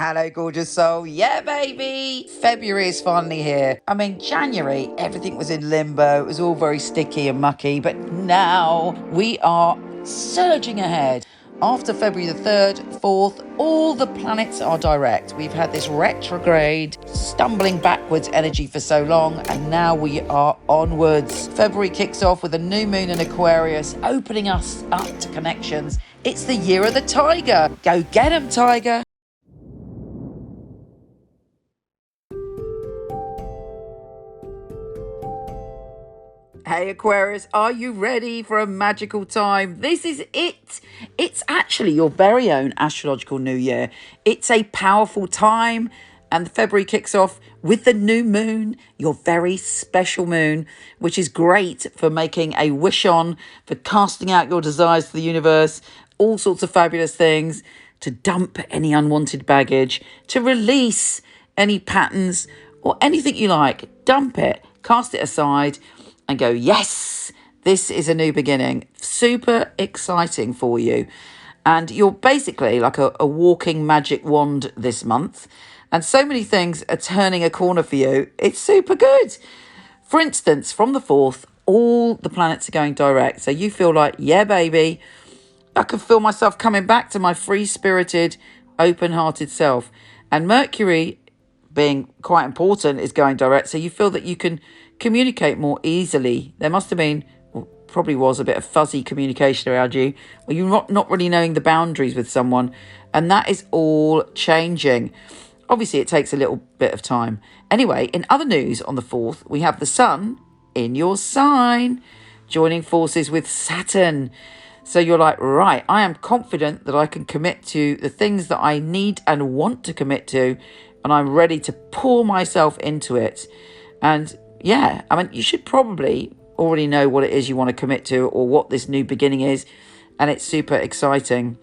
Hello, gorgeous soul. Yeah, baby. February is finally here. I mean, January, everything was in limbo. It was all very sticky and mucky. But now we are surging ahead. After February the 3rd, 4th, all the planets are direct. We've had this retrograde, stumbling backwards energy for so long, and now we are onwards. February kicks off with a new moon in Aquarius, opening us up to connections. It's the year of the tiger. Go get 'em, tiger. Hey Aquarius, are you ready for a magical time? This is it. It's actually your very own astrological new year. It's a powerful time, and February kicks off with the new moon, your very special moon, which is great for making a wish on, for casting out your desires to the universe, all sorts of fabulous things, to dump any unwanted baggage, to release any patterns or anything you like. Dump it, cast it aside, and go, yes, this is a new beginning. Super exciting for you. And you're basically like a walking magic wand this month. And so many things are turning a corner for you. It's super good. For instance, from the 4th, all the planets are going direct. So you feel like, yeah, baby, I can feel myself coming back to my free-spirited, open-hearted self. And Mercury, being quite important, is going direct. So you feel that you can communicate more easily. There must have been, or probably was, a bit of fuzzy communication around you, where you're not really knowing the boundaries with someone, and that is all changing. Obviously, it takes a little bit of time. Anyway, in other news, on the 4th, we have the sun in your sign, joining forces with Saturn. So you're like, right, I am confident that I can commit to the things that I need and want to commit to, and I'm ready to pour myself into it. And yeah, I mean, you should probably already know what it is you want to commit to, or what this new beginning is, and it's super exciting.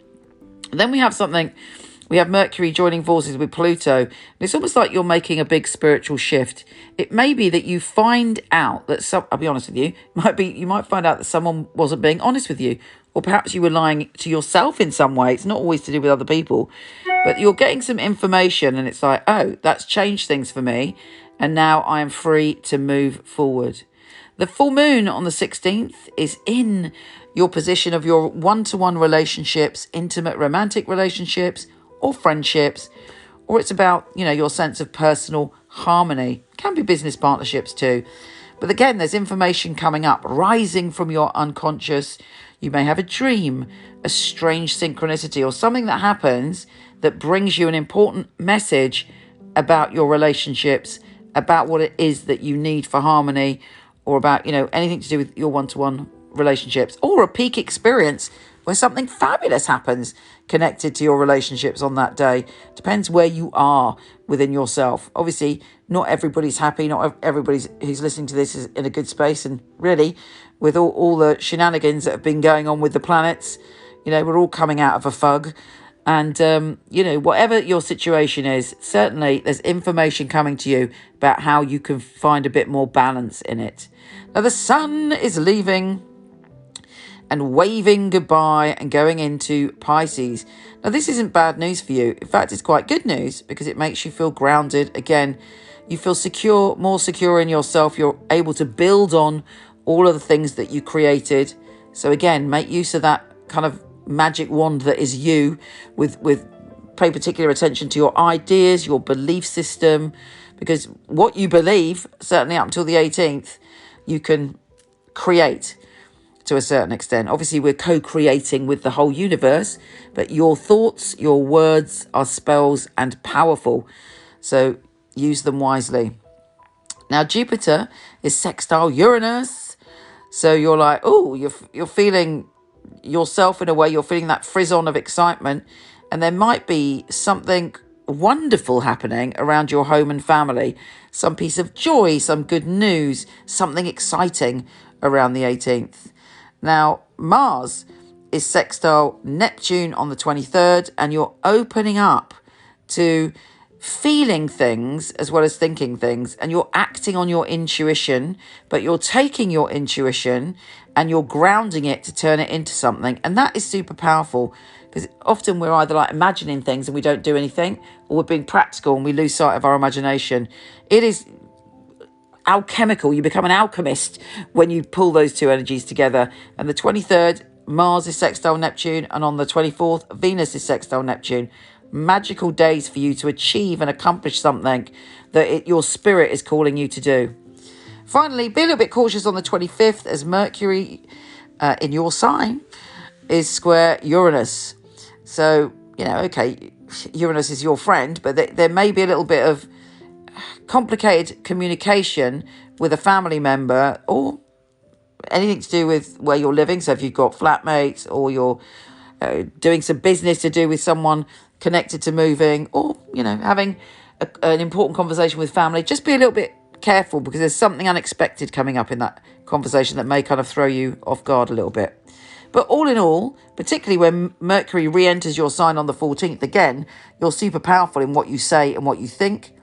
And then we have Mercury joining forces with Pluto. And it's almost like you're making a big spiritual shift. It may be that you find out that I'll be honest with you, you might find out that someone wasn't being honest with you, or perhaps you were lying to yourself in some way. It's not always to do with other people, but you're getting some information and it's like, oh, that's changed things for me. And now I am free to move forward. The full moon on the 16th is in your position of your one-to-one relationships, intimate romantic relationships or friendships, or it's about, your sense of personal harmony. It can be business partnerships too. But again, there's information coming up, rising from your unconscious. You may have a dream, a strange synchronicity, or something that happens that brings you an important message about your relationships, about what it is that you need for harmony, or about, anything to do with your one-to-one relationships, or a peak experience where something fabulous happens connected to your relationships on that day. Depends where you are within yourself. Obviously, not everybody's happy. Not everybody who's listening to this is in a good space. And really, with all the shenanigans that have been going on with the planets, we're all coming out of a fug. And, whatever your situation is, certainly there's information coming to you about how you can find a bit more balance in it. Now, the sun is leaving and waving goodbye and going into Pisces. Now, this isn't bad news for you. In fact, it's quite good news because it makes you feel grounded. Again, you feel secure, more secure in yourself. You're able to build on all of the things that you created. So again, make use of that kind of magic wand that is you, with pay particular attention to your ideas, your belief system, because what you believe, certainly up until the 18th, you can create to a certain extent. Obviously, we're co-creating with the whole universe, but your thoughts, your words are spells and powerful. So use them wisely. Now, Jupiter is sextile Uranus. So you're like, oh, you're feeling yourself in a way, you're feeling that frisson of excitement, and there might be something wonderful happening around your home and family, some piece of joy, some good news, something exciting around the 18th. Now, Mars is sextile Neptune on the 23rd, and you're opening up to feeling things as well as thinking things, and you're acting on your intuition, but you're taking your intuition and you're grounding it to turn it into something. And that is super powerful, because often we're either like imagining things and we don't do anything, or we're being practical and we lose sight of our imagination. It is alchemical. You become an alchemist when you pull those two energies together. And the 23rd, Mars is sextile Neptune, and on the 24th, Venus is sextile Neptune. Magical days for you to achieve and accomplish something that your spirit is calling you to do. Finally, be a little bit cautious on the 25th, as Mercury in your sign is square Uranus. So, okay, Uranus is your friend, but there may be a little bit of complicated communication with a family member, or anything to do with where you're living. So if you've got flatmates, or you're doing some business to do with someone connected to moving, or having an important conversation with family, just be a little bit careful, because there's something unexpected coming up in that conversation that may kind of throw you off guard a little bit. But all in all, particularly when Mercury re-enters your sign on the 14th again, you're super powerful in what you say and what you think.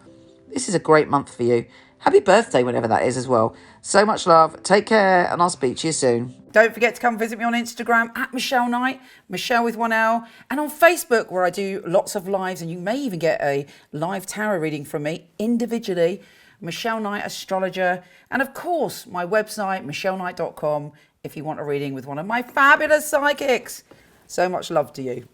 This is a great month for you. Happy birthday whenever that is as well. So much love. Take care, and I'll speak to you soon. Don't forget to come visit me on Instagram at Michele Knight, Michele with one L, and on Facebook, where I do lots of lives, and you may even get a live tarot reading from me individually. Michele Knight, astrologer, and of course my website, michelleknight.com, if you want a reading with one of my fabulous psychics. So much love to you.